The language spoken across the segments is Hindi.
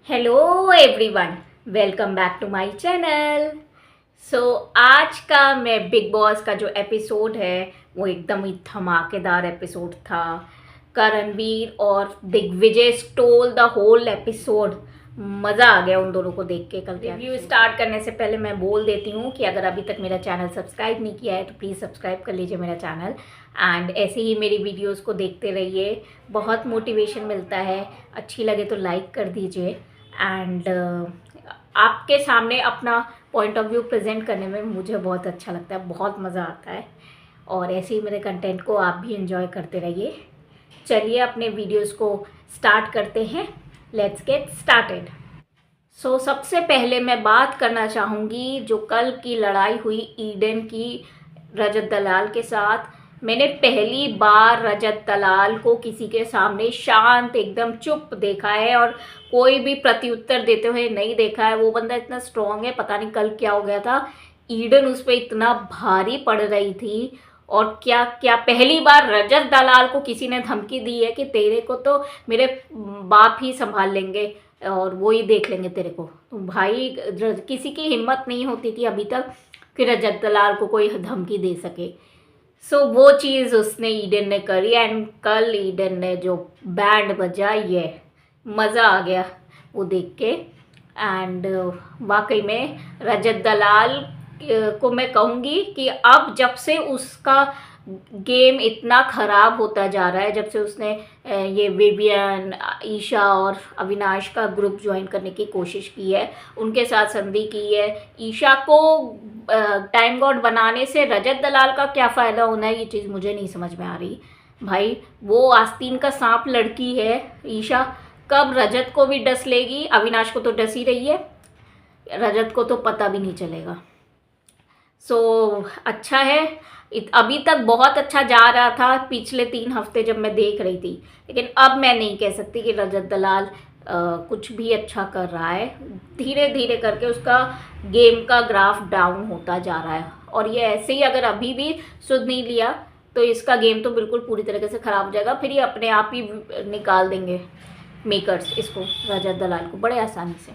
Hello everyone, welcome back to my channel. आज का मैं बिग बॉस का जो एपिसोड है वो एकदम ही धमाकेदार एपिसोड था। करणवीर और Digvijay stole the whole episode. मज़ा आ गया उन दोनों को देख के। कल रिव्यू स्टार्ट करने से पहले मैं बोल देती हूँ कि अगर अभी तक मेरा चैनल सब्सक्राइब नहीं किया है तो प्लीज़ सब्सक्राइब कर लीजिए मेरा चैनल एंड ऐसे ही मेरी वीडियोस को देखते रहिए। बहुत मोटिवेशन मिलता है। अच्छी लगे तो लाइक कर दीजिए एंड आपके सामने अपना पॉइंट ऑफ व्यू प्रेजेंट करने में मुझे बहुत अच्छा लगता है, बहुत मज़ा आता है। और ऐसे ही मेरे कंटेंट को आप भी एंजॉय करते रहिए। चलिए अपने वीडियोस को स्टार्ट करते हैं। Let's get started. सबसे पहले मैं बात करना चाहूँगी जो कल की लड़ाई हुई ईडन की रजत दलाल के साथ। मैंने पहली बार रजत दलाल को किसी के सामने शांत एकदम चुप देखा है और कोई भी प्रत्युत्तर देते हुए नहीं देखा है। वो बंदा इतना स्ट्रांग है, पता नहीं कल क्या हो गया था। ईडन उस पर इतना भारी पड़ रही थी और क्या क्या पहली बार रजत दलाल को किसी ने धमकी दी है कि तेरे को तो मेरे बाप ही संभाल लेंगे और वो ही देख लेंगे तेरे को। तो भाई किसी की हिम्मत नहीं होती थी अभी तक कि रजत दलाल को कोई धमकी दे सके। वो चीज़ उसने ईडन ने करी एंड कल ईडन ने जो बैंड बजाई है, मज़ा आ गया वो देख के। एंड वाकई में रजत दलाल को मैं कहूँगी कि अब जब से उसका गेम इतना ख़राब होता जा रहा है, जब से उसने ये विवियन, ईशा और अविनाश का ग्रुप ज्वाइन करने की कोशिश की है, उनके साथ संधि की है, ईशा को टाइम गॉड बनाने से रजत दलाल का क्या फ़ायदा होना है, ये चीज़ मुझे नहीं समझ में आ रही। भाई वो आस्तीन का सांप लड़की है ईशा, कब रजत को भी डस लेगी। अविनाश को तो डस ही रही है, रजत को तो पता भी नहीं चलेगा। अच्छा है, अभी तक बहुत अच्छा जा रहा था पिछले 3 हफ्ते जब मैं देख रही थी, लेकिन अब मैं नहीं कह सकती कि रजत दलाल कुछ भी अच्छा कर रहा है। धीरे धीरे करके उसका गेम का ग्राफ डाउन होता जा रहा है और ये ऐसे ही अगर अभी भी सुध नहीं लिया तो इसका गेम तो बिल्कुल पूरी तरीके से ख़राब हो जाएगा। फिर ये अपने आप ही निकाल देंगे मेकर्स इसको, रजत दलाल को, बड़े आसानी से।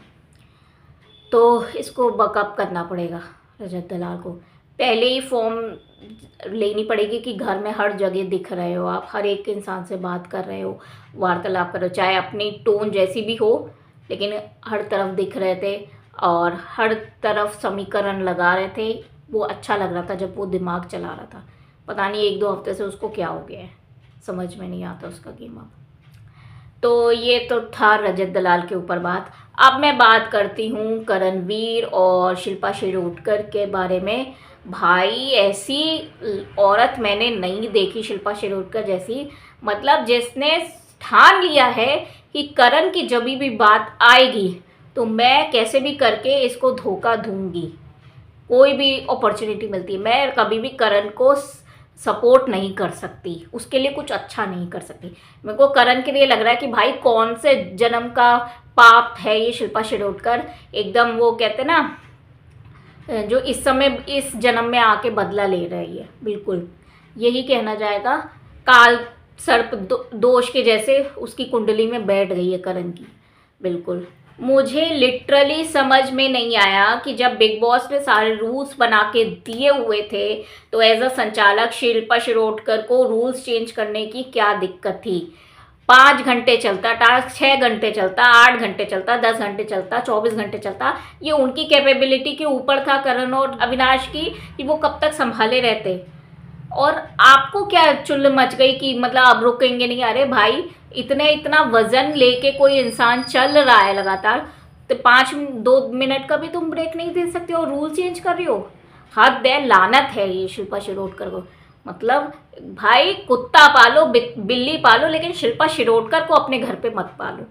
तो इसको बकअप करना पड़ेगा रजत दलाल को। पहले ही फॉर्म लेनी पड़ेगी कि घर में हर जगह दिख रहे हो आप, हर एक इंसान से बात कर रहे हो, वार्तालाप कर रहे हो, चाहे अपनी टोन जैसी भी हो, लेकिन हर तरफ दिख रहे थे और हर तरफ समीकरण लगा रहे थे। वो अच्छा लग रहा था जब वो दिमाग चला रहा था। पता नहीं 1-2 हफ्ते से उसको क्या हो गया है, समझ में नहीं आता उसका गेम अब। तो ये तो था रजत दलाल के ऊपर बात। अब मैं बात करती हूँ करणवीर और शिल्पा शिरोडकर के बारे में। भाई ऐसी औरत मैंने नहीं देखी शिल्पा शिरोडकर जैसी। मतलब जिसने ठान लिया है कि करण की जब भी बात आएगी तो मैं कैसे भी करके इसको धोखा दूंगी। कोई भी अपॉर्चुनिटी मिलती है, मैं कभी भी करण को सपोर्ट नहीं कर सकती, उसके लिए कुछ अच्छा नहीं कर सकती। मेरे को करण के लिए लग रहा है कि भाई कौन से जन्म का पाप है ये शिल्पा शिरोडकर। एकदम वो कहते ना, जो इस समय इस जन्म में आके बदला ले रही है, बिल्कुल यही कहना जाएगा। काल सर्प दोष के जैसे उसकी कुंडली में बैठ गई है करण की, बिल्कुल। मुझे लिटरली समझ में नहीं आया कि जब बिग बॉस ने सारे रूल्स बना के दिए हुए थे तो एज अ संचालक शिल्पा शिरोडकर को रूल्स चेंज करने की क्या दिक्कत थी। 5 घंटे चलता टास्क, 6 घंटे चलता, 8 घंटे चलता, 10 घंटे चलता, 24 घंटे चलता। ये उनकी कैपेबिलिटी के ऊपर था करण और अविनाश की कि वो कब तक संभाले रहते। और आपको क्या चुल मच गई कि मतलब अब रुकेंगे नहीं। अरे भाई इतना वजन लेके कोई इंसान चल रहा है लगातार, तो 2 मिनट का भी तुम ब्रेक नहीं दे सकते हो, रूल चेंज कर रहे हो। हद है, लानत है ये शिल्पा शिरोडकर को। मतलब भाई कुत्ता पालो, बिल्ली पालो, लेकिन शिल्पा शिरोडकर को अपने घर पे मत पालो।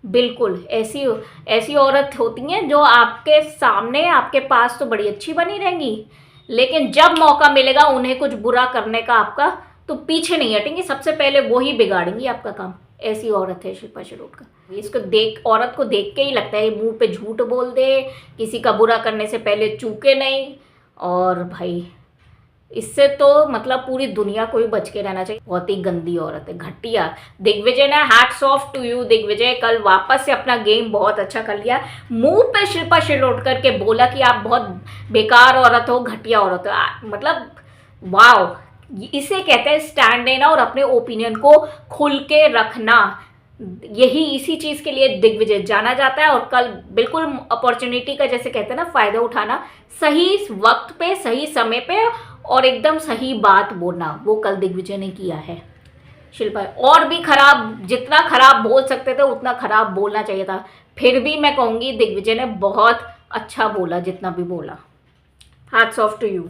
बिल्कुल ऐसी ऐसी औरत होती हैं जो आपके सामने आपके पास तो बड़ी अच्छी बनी रहेंगी, लेकिन जब मौका मिलेगा उन्हें कुछ बुरा करने का आपका, तो पीछे नहीं हटेंगी, सबसे पहले वो ही बिगाड़ेंगी आपका काम। ऐसी औरत है शिल्पा शिरोडकर। इसको देख, औरत को देख के ही लगता है मुंह पे झूठ बोल दे, किसी का बुरा करने से पहले चूके नहीं। और भाई इससे तो मतलब पूरी दुनिया को ही बच के रहना चाहिए। बहुत ही गंदी औरत है, घटिया। दिग्विजय ने hats off to you Digvijay, कल वापस से अपना गेम बहुत अच्छा कर लिया। मुंह पे शिल्पा शिरोडकर के बोला कि आप बहुत बेकार औरत हो, घटिया औरत हो। मतलब वाओ, इसे कहते हैं स्टैंड लेना और अपने ओपिनियन को खुल के रखना। यही इसी चीज के लिए दिग्विजय जाना जाता है। और कल बिल्कुल अपॉर्चुनिटी का जैसे कहते हैं ना फायदा उठाना, सही वक्त पे सही समय पे और एकदम सही बात बोलना, वो कल दिग्विजय ने किया है। शिल्पा और भी खराब, जितना खराब बोल सकते थे उतना खराब बोलना चाहिए था। फिर भी मैं कहूंगी दिग्विजय ने बहुत अच्छा बोला, जितना भी बोला। Hats off to you.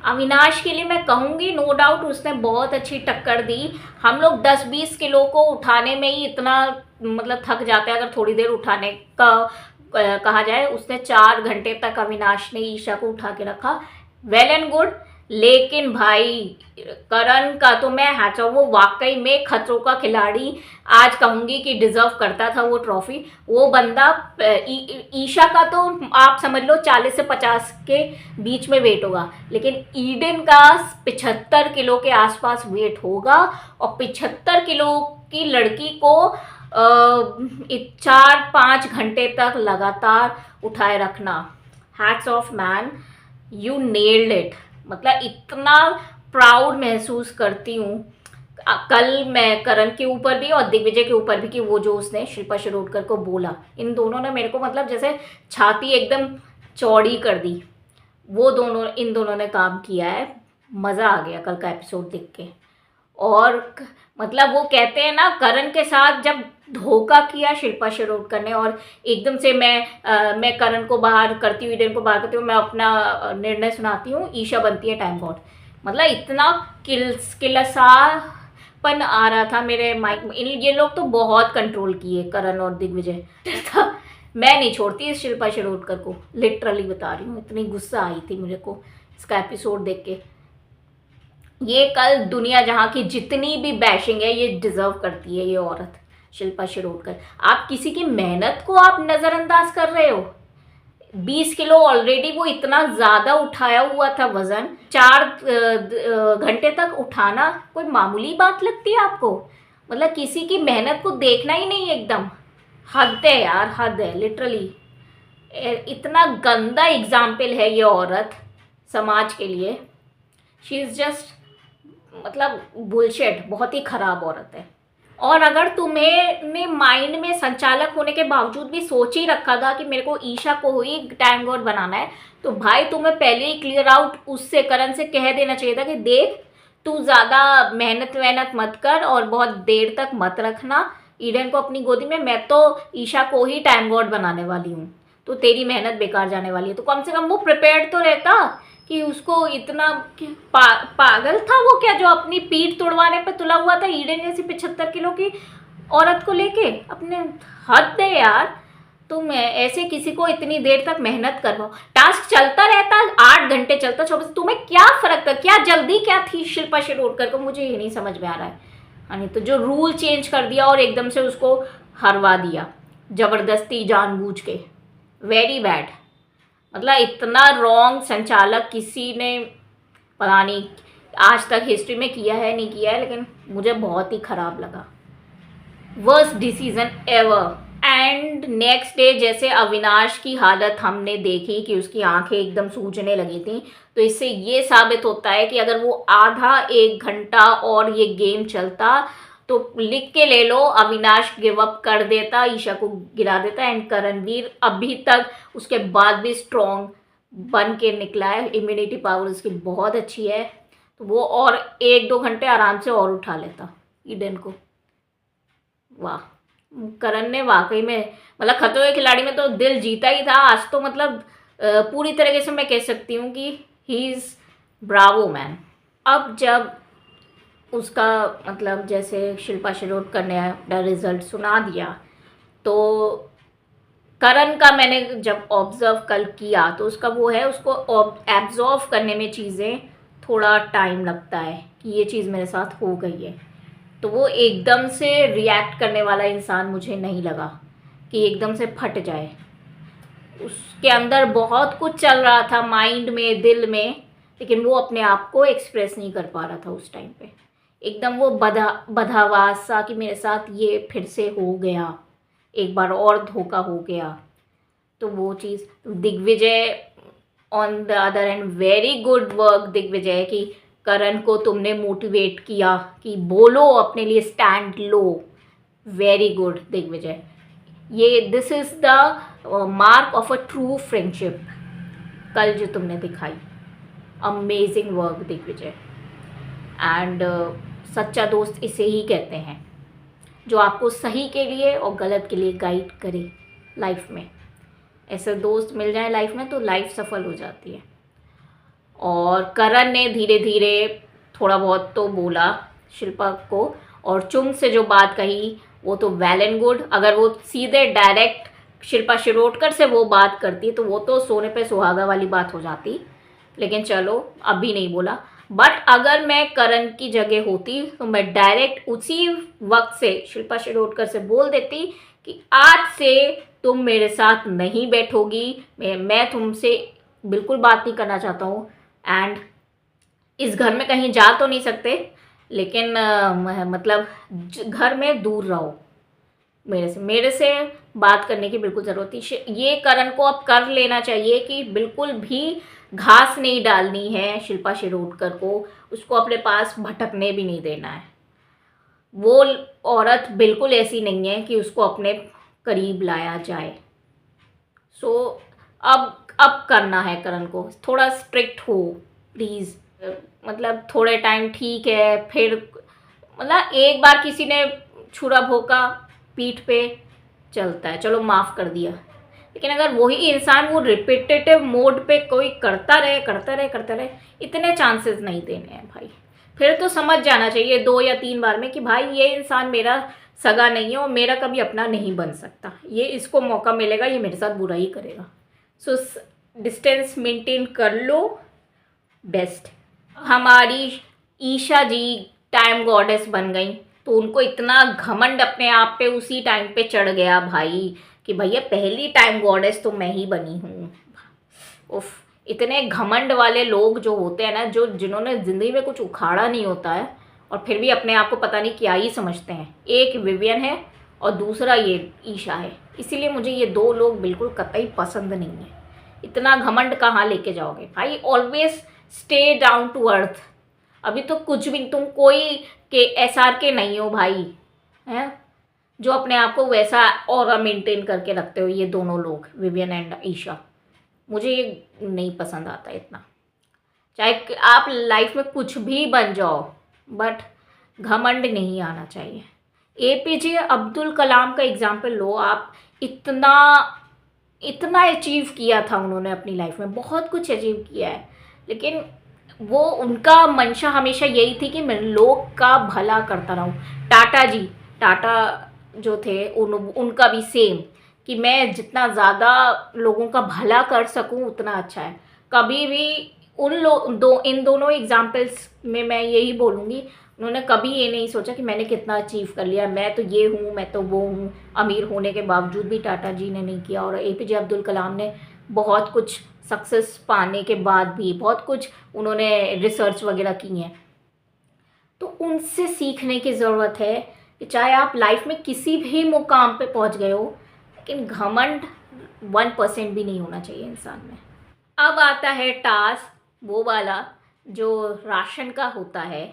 Avinash के लिए मैं कहूँगी नो डाउट उसने बहुत अच्छी टक्कर दी। हम लोग 10-20 किलो को उठाने में ही इतना मतलब थक जाते हैं अगर थोड़ी देर उठाने का कहा जाए। उसने 4 घंटे तक अविनाश ने ईशा को उठा के रखा, वेल एंड गुड। लेकिन भाई करण का तो मैं हैट्स ऑफ, वो वाकई में खतरों का खिलाड़ी आज कहूंगी कि डिजर्व करता था वो ट्रॉफी। वो बंदा ईशा का तो आप समझ लो 40 से 50 के बीच में वेट होगा, लेकिन ईडन का 75 किलो के आसपास वेट होगा। और 75 किलो की लड़की को 4-5 घंटे तक लगातार उठाए रखना, hats off man, you nailed it. मतलब इतना प्राउड महसूस करती हूँ कल मैं करण के ऊपर भी और दिग्विजय के ऊपर भी कि वो जो उसने शिल्पा शिरोडकर को बोला, इन दोनों ने मेरे को मतलब जैसे छाती एकदम चौड़ी कर दी। वो दोनों, इन दोनों ने काम किया है। मज़ा आ गया कल का एपिसोड देख के। और मतलब वो कहते हैं ना, करण के साथ जब धोखा किया शिल्पा शिरोडकर ने और एकदम से मैं करण को बाहर करती हूँ, ईडन को बाहर करती हूँ, मैं अपना निर्णय सुनाती हूँ, ईशा बनती है टाइम गॉड। मतलब इतना किलसापन आ रहा था मेरे माइक में। ये लोग तो बहुत कंट्रोल किए, करण और दिग्विजय। मैं नहीं छोड़ती इस शिल्पा शिरोडकर को, लिटरली बता रही हूँ। इतनी गुस्सा आई थी मेरे को इसका एपिसोड देख के। ये कल दुनिया जहाँ की जितनी भी बैशिंग है ये डिजर्व करती है ये औरत शिल्पा शिरोडकर। आप किसी की मेहनत को आप नज़रअंदाज कर रहे हो। 20 किलो ऑलरेडी वो इतना ज़्यादा उठाया हुआ था वज़न, 4 घंटे तक उठाना कोई मामूली बात लगती है आपको? मतलब किसी की मेहनत को देखना ही नहीं, एकदम हद है यार, हद है लिटरली। इतना गंदा एग्जाम्पल है ये औरत समाज के लिए। शी इज़ जस्ट मतलब बुलशिट, बहुत ही खराब औरत है। और अगर तुम्हें ने माइंड में संचालक होने के बावजूद भी सोच ही रखा था कि मेरे को ईशा को ही टाइम गॉड बनाना है, तो भाई तुम्हें पहले ही क्लियर आउट उससे, करण से कह देना चाहिए था कि देख तू ज़्यादा मेहनत मत कर और बहुत देर तक मत रखना ईडन को अपनी गोदी में। मैं तो ईशा को ही टाइम गॉड बनाने वाली हूँ, तो तेरी मेहनत बेकार जाने वाली है। तो कम से कम वो प्रिपेयर्ड तो रहता कि उसको इतना पागल था वो क्या, जो अपनी पीठ तोड़वाने पे तुला हुआ था ईडन जैसी 75 किलो की औरत को लेके अपने। हद है यार, तुम ऐसे किसी को इतनी देर तक मेहनत करो, टास्क चलता रहता 8 घंटे चलता 24, तुम्हें क्या फर्क था, क्या जल्दी क्या थी शिल्पा शिरोडकर को? मुझे ये नहीं समझ में आ रहा है। यानी तो जो रूल चेंज कर दिया और एकदम से उसको हरवा दिया जबरदस्ती जानबूझ के, वेरी बैड। मतलब इतना रॉन्ग संचालक किसी ने पता नहीं आज तक हिस्ट्री में किया है नहीं किया है, लेकिन मुझे बहुत ही खराब लगा। Worst decision ever. And next day जैसे अविनाश की हालत हमने देखी कि उसकी आंखें एकदम सूजने लगी थी, तो इससे ये साबित होता है कि अगर वो आधा 1 घंटा और ये गेम चलता तो लिख के ले लो, अविनाश गिव अप कर देता, ईशा को गिरा देता। एंड करणवीर अभी तक उसके बाद भी स्ट्रॉन्ग बन के निकला है, इम्यूनिटी पावर उसकी बहुत अच्छी है, तो वो और 1-2 घंटे आराम से और उठा लेता ईडन को। वाह, करण ने वाकई में मतलब खतरों के खिलाड़ी में तो दिल जीता ही था आज तो। मतलब पूरी तरीके से मैं कह सकती हूँ कि ही इज़ ब्रावो मैन। अब जब उसका मतलब जैसे शिल्पा शिरोडकर ने अपना रिजल्ट सुना दिया, तो करण का मैंने जब ऑब्ज़र्व कल किया तो उसका वो है, उसको एब्जॉर्व करने में चीज़ें थोड़ा टाइम लगता है कि ये चीज़ मेरे साथ हो गई है। तो वो एकदम से रिएक्ट करने वाला इंसान मुझे नहीं लगा कि एकदम से फट जाए। उसके अंदर बहुत कुछ चल रहा था माइंड में, दिल में, लेकिन वो अपने आप को एक्सप्रेस नहीं कर पा रहा था उस टाइम पे। एकदम वो बदहवास सा कि मेरे साथ ये फिर से हो गया, एक बार और धोखा हो गया। तो वो चीज़ Digvijay on the other end very good work Digvijay, कि करण को तुमने मोटिवेट किया कि बोलो, अपने लिए स्टैंड लो। Very good Digvijay. ये this is the mark of a true friendship कल जो तुमने दिखाई। Amazing work Digvijay. एंड सच्चा दोस्त इसे ही कहते हैं, जो आपको सही के लिए और गलत के लिए गाइड करे लाइफ में। ऐसे दोस्त मिल जाए लाइफ में तो लाइफ सफल हो जाती है। और करण ने धीरे धीरे थोड़ा बहुत तो बोला शिल्पा को, और चुंग से जो बात कही वो तो वेल एंड गुड। अगर वो सीधे डायरेक्ट शिल्पा शिरोडकर से वो बात करती तो वो तो सोने पे सुहागा वाली बात हो जाती, लेकिन चलो अभी नहीं बोला। बट अगर मैं करण की जगह होती तो मैं डायरेक्ट उसी वक्त से शिल्पा शिरोडकर से बोल देती कि आज से तुम मेरे साथ नहीं बैठोगी, मैं तुमसे बिल्कुल बात नहीं करना चाहता हूँ। एंड इस घर में कहीं जा तो नहीं सकते, लेकिन मतलब घर में दूर रहो मेरे से बात करने की बिल्कुल ज़रूरत थी। ये करण को अब कर लेना चाहिए कि बिल्कुल भी घास नहीं डालनी है शिल्पा शिरोडकर को, उसको अपने पास भटकने भी नहीं देना है। वो औरत बिल्कुल ऐसी नहीं है कि उसको अपने करीब लाया जाए। सो अब करना है करण को, थोड़ा स्ट्रिक्ट हो प्लीज़। मतलब थोड़े टाइम ठीक है, फिर मतलब एक बार किसी ने छुरा भोंका पीठ पे चलता है, चलो माफ़ कर दिया। लेकिन अगर वही इंसान वो रिपीटेटिव मोड पे कोई करता रहे, इतने चांसेस नहीं देने हैं भाई। फिर तो समझ जाना चाहिए 2 या 3 बार में कि भाई ये इंसान मेरा सगा नहीं है और मेरा कभी अपना नहीं बन सकता, ये इसको मौका मिलेगा, ये मेरे साथ बुरा ही करेगा। सो डिस्टेंस मेंटेन कर लो, बेस्ट। हमारी ईशा जी टाइम गॉडेस बन गई तो उनको इतना घमंड अपने आप पे उसी टाइम पे चढ़ गया भाई कि भैया पहली टाइम गॉडेस तो मैं ही बनी हूँ। उफ, इतने घमंड वाले लोग जो होते हैं ना, जिन्होंने ज़िंदगी में कुछ उखाड़ा नहीं होता है और फिर भी अपने आप को पता नहीं क्या ही समझते हैं। एक विवियन है और दूसरा ये ईशा है। इसीलिए मुझे ये 2 लोग बिल्कुल कतई पसंद नहीं है। इतना घमंड कहाँ लेके जाओगे भाई? Always stay down to earth. अभी तो कुछ भी, तुम कोई के SR के नहीं हो भाई, हैं जो अपने आप को वैसा ऑरा मेंटेन करके रखते हो। ये दोनों लोग विवियन एंड ईशा, मुझे ये नहीं पसंद आता इतना। चाहे आप लाइफ में कुछ भी बन जाओ, बट घमंड नहीं आना चाहिए। APJ अब्दुल कलाम का एग्जाम्पल लो आप। इतना अचीव किया था उन्होंने अपनी लाइफ में, बहुत कुछ अचीव किया है, लेकिन वो उनका मंशा हमेशा यही थी कि मैं लोग का भला करता रहूं। टाटा जो थे उनका भी सेम, कि मैं जितना ज़्यादा लोगों का भला कर सकूं उतना अच्छा है। कभी भी इन दोनों एग्जाम्पल्स में मैं यही बोलूँगी, उन्होंने कभी ये नहीं सोचा कि मैंने कितना अचीव कर लिया, मैं तो ये हूँ, मैं तो वो हूँ। अमीर होने के बावजूद भी टाटा जी ने नहीं किया, और APJ अब्दुल कलाम ने बहुत कुछ सक्सेस पाने के बाद भी बहुत कुछ उन्होंने रिसर्च वगैरह की हैं। तो उनसे सीखने की ज़रूरत है कि चाहे आप लाइफ में किसी भी मुकाम पे पहुंच गए हो, लेकिन घमंड 1% भी नहीं होना चाहिए इंसान में। अब आता है टास्क वो वाला जो राशन का होता है,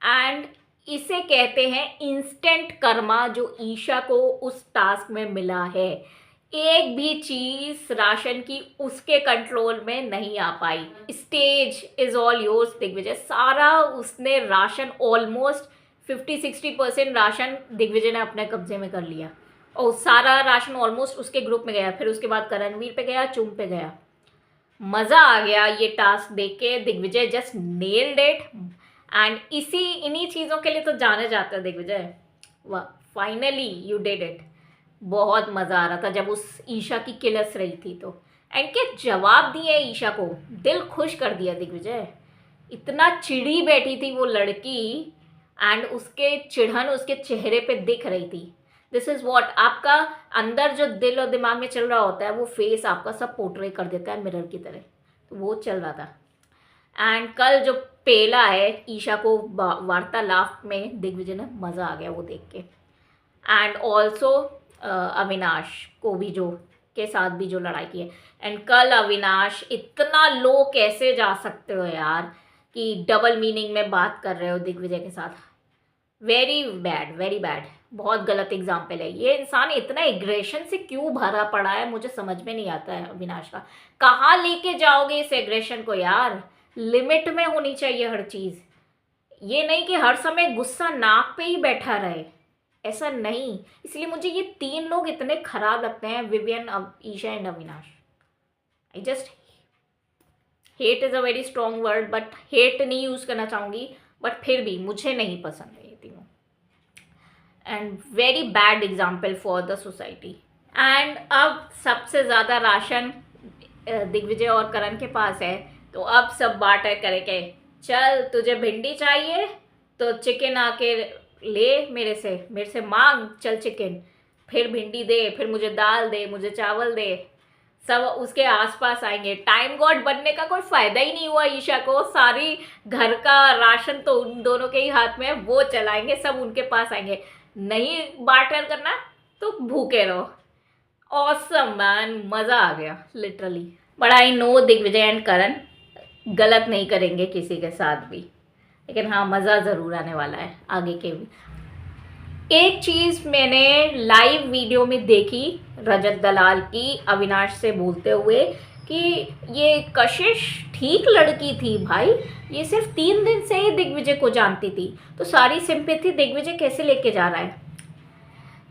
एंड इसे कहते हैं इंस्टेंट कर्मा, जो ईशा को उस टास्क में मिला है। एक भी चीज़ राशन की उसके कंट्रोल में नहीं आ पाई। Stage is all yours Digvijay. सारा उसने राशन, ऑलमोस्ट 50-60% राशन दिग्विजय ने अपने कब्जे में कर लिया, और सारा राशन ऑलमोस्ट उसके ग्रुप में गया। फिर उसके बाद करणवीर पे गया, चुंग पे गया। मज़ा आ गया ये टास्क देख के। Digvijay just nailed it, and इन्हीं चीज़ों के लिए तो जाने जाते हैं दिग्विजय। वाह, फाइनली यू डिड इट। बहुत मज़ा आ रहा था जब उस ईशा की किलस रही थी तो, एंड के जवाब दिए ईशा को, दिल खुश कर दिया दिग्विजय। इतना चिड़ी बैठी थी वो लड़की, एंड उसके चिढ़न उसके चेहरे पे दिख रही थी। दिस इज़ वॉट, आपका अंदर जो दिल और दिमाग में चल रहा होता है वो फेस आपका सब पोर्ट्रे कर देता है मिरर की तरह। तो वो चल रहा था। एंड कल जो पेला है ईशा को वार्तालाप में, दिग्विजय ने मज़ा आ गया वो देख के। एंड ऑल्सो अविनाश को भी जो के साथ भी जो लड़ाई की है। एंड कल अविनाश, इतना लो कैसे जा सकते हो यार कि डबल मीनिंग में बात कर रहे हो दिग्विजय के साथ। वेरी बैड, वेरी बैड, बहुत गलत एग्जाम्पल है। ये इंसान इतना एग्रेशन से क्यों भरा पड़ा है, मुझे समझ में नहीं आता है अविनाश का। कहाँ लेके जाओगे इस एग्रेशन को यार? लिमिट में होनी चाहिए हर चीज़। ये नहीं कि हर समय गुस्सा नाक पे ही बैठा रहे, ऐसा नहीं। इसलिए मुझे ये तीन लोग इतने खराब लगते हैं, Vivian, Isha and Avinash. I just hate is a very strong word, but hate नहीं यूज़ करना चाहूँगी, बट फिर भी मुझे नहीं पसंद है ये तीनों। And very bad example for the society. And अब सबसे ज़्यादा राशन दिग्विजय और करण के पास है, तो अब सब बार्टर करेंगे। चल तुझे भिंडी चाहिए तो चिकन आके ले मेरे से मांग, चल चिकन, फिर भिंडी दे, फिर मुझे दाल दे, मुझे चावल दे। सब उसके आसपास आएंगे। टाइम गॉड बनने का कोई फ़ायदा ही नहीं हुआ ईशा को। सारी घर का राशन तो उन दोनों के ही हाथ में है, वो चलाएंगे, सब उनके पास आएंगे। नहीं बार्टर करना तो भूखे रहो। ऑसम मैन, मज़ा आ गया literally. But I know Digvijay and Karan गलत नहीं करेंगे किसी के साथ भी, लेकिन हाँ मज़ा ज़रूर आने वाला है आगे के भी। एक चीज़ मैंने लाइव वीडियो में देखी रजत दलाल की अविनाश से बोलते हुए कि ये कशिश ठीक लड़की थी भाई, ये सिर्फ 3 दिन से ही दिग्विजय को जानती थी, तो सारी सिंपैथी दिग्विजय कैसे लेके जा रहा है?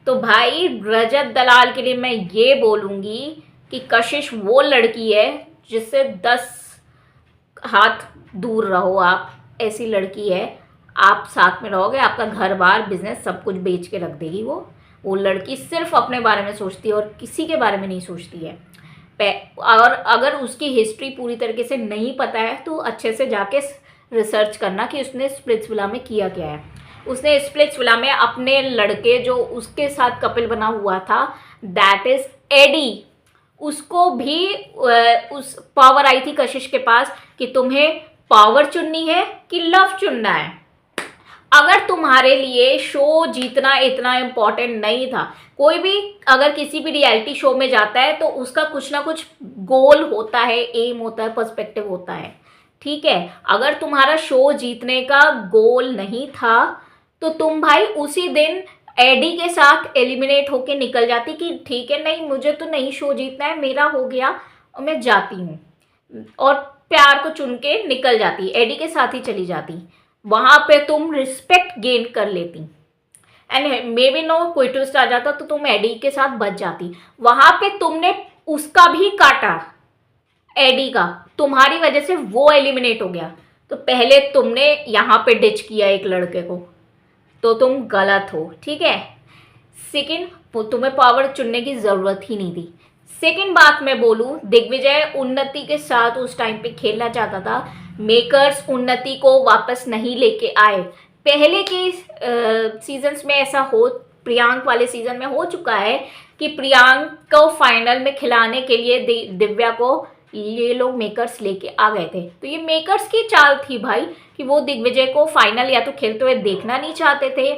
तो भाई रजत दलाल के लिए मैं ये बोलूँगी कि कशिश वो लड़की है जिससे 10 हाथ दूर रहो आप, ऐसी लड़की है। आप साथ में रहोगे, आपका घर बार बिजनेस सब कुछ बेच के रख देगी वो लड़की सिर्फ अपने बारे में सोचती है और किसी के बारे में नहीं सोचती है। और अगर उसकी हिस्ट्री पूरी तरीके से नहीं पता है तो अच्छे से जाके रिसर्च करना कि उसने स्प्लिट्सविला में किया क्या है। उसने स्प्लिट्सविला में अपने लड़के जो उसके साथ कपिल बना हुआ था, दैट इज़ एडी, उसको भी उस पावर आई थी कशिश के पास कि तुम्हें पावर चुननी है कि लव चुनना है। अगर तुम्हारे लिए शो जीतना इतना इम्पॉर्टेंट नहीं था, कोई भी अगर किसी भी रियलिटी शो में जाता है तो उसका कुछ ना कुछ गोल होता है, एम होता है, पर्सपेक्टिव होता है, ठीक है। अगर तुम्हारा शो जीतने का गोल नहीं था तो तुम भाई उसी दिन एडी के साथ एलिमिनेट होके निकल जाती कि ठीक है नहीं मुझे तो नहीं शो जीतना है, मेरा हो गया और मैं जाती हूँ, और प्यार को चुन के निकल जाती, एडी के साथ ही चली जाती। वहाँ पे तुम रिस्पेक्ट गेन कर लेती एंड मे बी नो कोई ट्विस्ट आ जाता तो तुम एडी के साथ बच जाती। वहाँ पे तुमने उसका भी काटा, एडी का, तुम्हारी वजह से वो एलिमिनेट हो गया। तो पहले तुमने यहाँ पे डिच किया एक लड़के को, तो तुम गलत हो, ठीक है। सेकेंड, तुम्हें पावर चुनने की ज़रूरत ही नहीं थी। सेकेंड बात मैं बोलूँ, दिग्विजय उन्नति के साथ उस टाइम पे खेलना चाहता था, मेकर्स उन्नति को वापस नहीं लेके आए। पहले के सीजन्स में ऐसा हो, प्रियांक वाले सीजन में हो चुका है कि प्रियांक को फाइनल में खिलाने के लिए दिव्या को ये लोग मेकर्स लेके आ गए थे। तो ये मेकर्स की चाल थी भाई कि वो दिग्विजय को फाइनल या तो खेलते हुए देखना नहीं चाहते थे,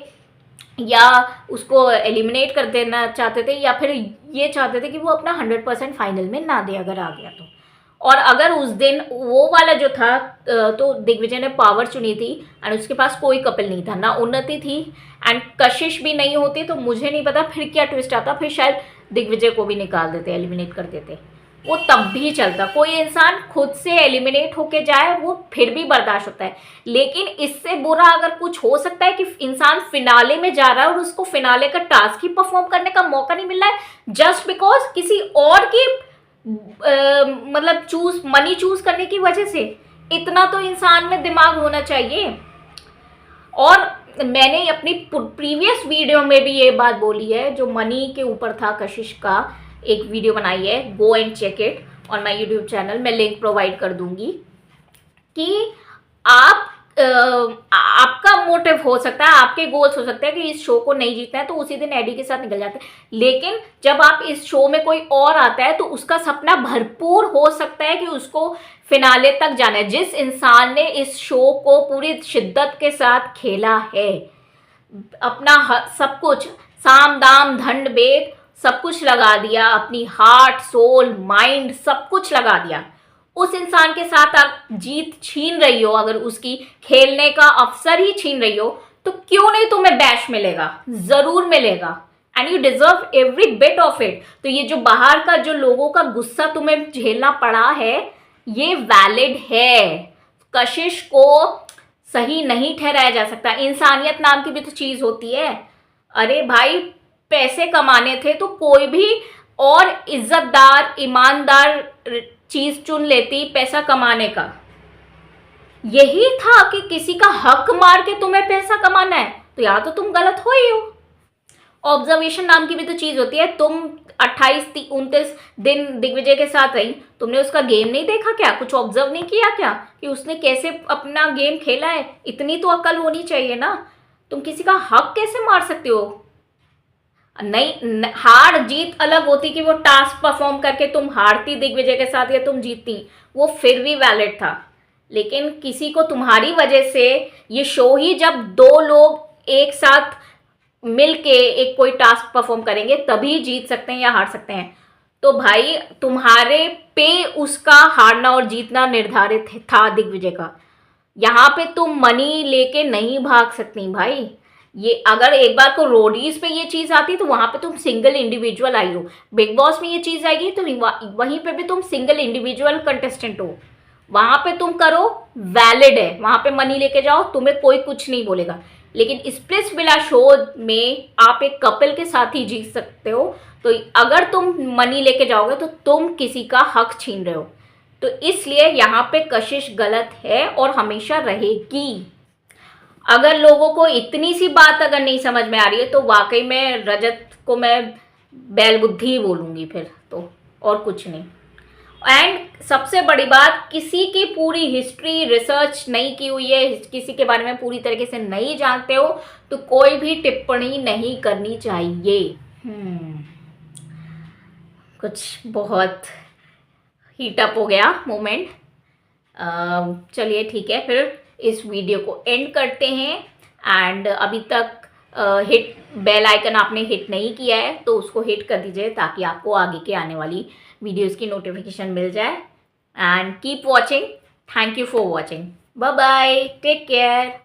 या उसको एलिमिनेट कर देना चाहते थे, या फिर ये चाहते थे कि वो अपना 100% फाइनल में ना दे अगर आ गया तो। और अगर उस दिन वो वाला जो था तो दिग्विजय ने पावर चुनी थी एंड उसके पास कोई कपिल नहीं था, ना उन्नति थी एंड कशिश भी नहीं होती, तो मुझे नहीं पता फिर क्या ट्विस्ट आता, फिर शायद दिग्विजय को भी निकाल देते, एलिमिनेट कर देते, वो तब भी चलता। कोई इंसान खुद से एलिमिनेट होके जाए वो फिर भी बर्दाश्त होता है, लेकिन इससे बुरा अगर कुछ हो सकता है कि इंसान फिनाले में जा रहा है और उसको फिनाले का टास्क ही परफॉर्म करने का मौका नहीं मिल रहा है जस्ट बिकॉज किसी और की मतलब मनी चूज करने की वजह से। इतना तो इंसान में दिमाग होना चाहिए। और मैंने अपनी प्रीवियस वीडियो में भी ये बात बोली है, जो मनी के ऊपर था कशिश का, एक वीडियो बनाई है, go and check it on my YouTube channel, मैं लिंक प्रोवाइड कर दूंगी, कि आप आपका मोटिव हो सकता है, आपके गोल्स हो सकते हैं कि इस शो को नहीं जीतना है, तो उसी दिन एडी के साथ निकल जाते हैं। लेकिन जब आप इस शो में कोई और आता है तो उसका सपना भरपूर हो सकता है कि उसको फिनाले तक जाना है। जिस इंसान ने इस शो को पूरी शिद्दत के साथ खेला है, अपना सब कुछ, साम दाम दंड भेद सब कुछ लगा दिया, अपनी हार्ट सोल माइंड सब कुछ लगा दिया, उस इंसान के साथ आप जीत छीन रही हो, अगर उसकी खेलने का अवसर ही छीन रही हो, तो क्यों नहीं तुम्हें बैश मिलेगा? जरूर मिलेगा, and you deserve every bit of it. तो ये जो बाहर का जो लोगों का गुस्सा तुम्हें झेलना पड़ा है, ये वैलिड है। कशिश को सही नहीं ठहराया जा सकता। इंसानियत नाम की भी तो चीज होती है। अरे भाई, पैसे कमाने थे तो कोई भी और इज्जतदार ईमानदार चीज चुन लेती पैसा कमाने का। यही था कि किसी का हक मार के तुम्हें पैसा कमाना है, तो या तो तुम गलत हो ही हो। ऑब्जर्वेशन नाम की भी तो चीज होती है। तुम 28-29 दिन दिग्विजय के साथ रही, तुमने उसका गेम नहीं देखा क्या? कुछ ऑब्जर्व नहीं किया क्या कि उसने कैसे अपना गेम खेला है? इतनी तो अकल होनी चाहिए ना। तुम किसी का हक कैसे मार सकते हो? नहीं, हार जीत अलग होती कि वो टास्क परफॉर्म करके तुम हारती दिग्विजय के साथ या तुम जीतती, वो फिर भी वैलिड था। लेकिन किसी को तुम्हारी वजह से ये शो ही, जब दो लोग एक साथ मिलके एक कोई टास्क परफॉर्म करेंगे तभी जीत सकते हैं या हार सकते हैं, तो भाई तुम्हारे पे उसका हारना और जीतना निर्धारित था दिग्विजय का। यहाँ पे तुम मनी लेके नहीं भाग सकती भाई। ये अगर एक बार को रोडीज पे ये चीज आती तो वहां पे तुम सिंगल इंडिविजुअल आई हो, बिग बॉस में ये चीज आएगी तो वहीं पे भी तुम सिंगल इंडिविजुअल कंटेस्टेंट हो। वहां पे तुम करो, वैलिड है, वहां पे मनी लेके जाओ, तुम्हें कोई कुछ नहीं बोलेगा। लेकिन स्प्लिट्स विला शो में आप एक कपल के साथ ही जीत सकते हो, तो अगर तुम मनी लेके जाओगे तो तुम किसी का हक छीन रहे हो। तो इसलिए यहाँ पे कशिश गलत है और हमेशा रहेगी। अगर लोगों को इतनी सी बात अगर नहीं समझ में आ रही है तो वाकई में रजत को मैं बैल बुद्धि ही बोलूँगी फिर तो, और कुछ नहीं। एंड सबसे बड़ी बात, किसी की पूरी हिस्ट्री रिसर्च नहीं की हुई है, किसी के बारे में पूरी तरीके से नहीं जानते हो, तो कोई भी टिप्पणी नहीं करनी चाहिए। कुछ बहुत हीटअप हो गया मोमेंट। चलिए ठीक है, फिर इस वीडियो को एंड करते हैं। एंड अभी तक हिट बेल आइकन आपने हिट नहीं किया है तो उसको हिट कर दीजिए, ताकि आपको आगे के आने वाली वीडियोस की नोटिफिकेशन मिल जाए। And keep watching. Thank you for watching. Bye bye, take care.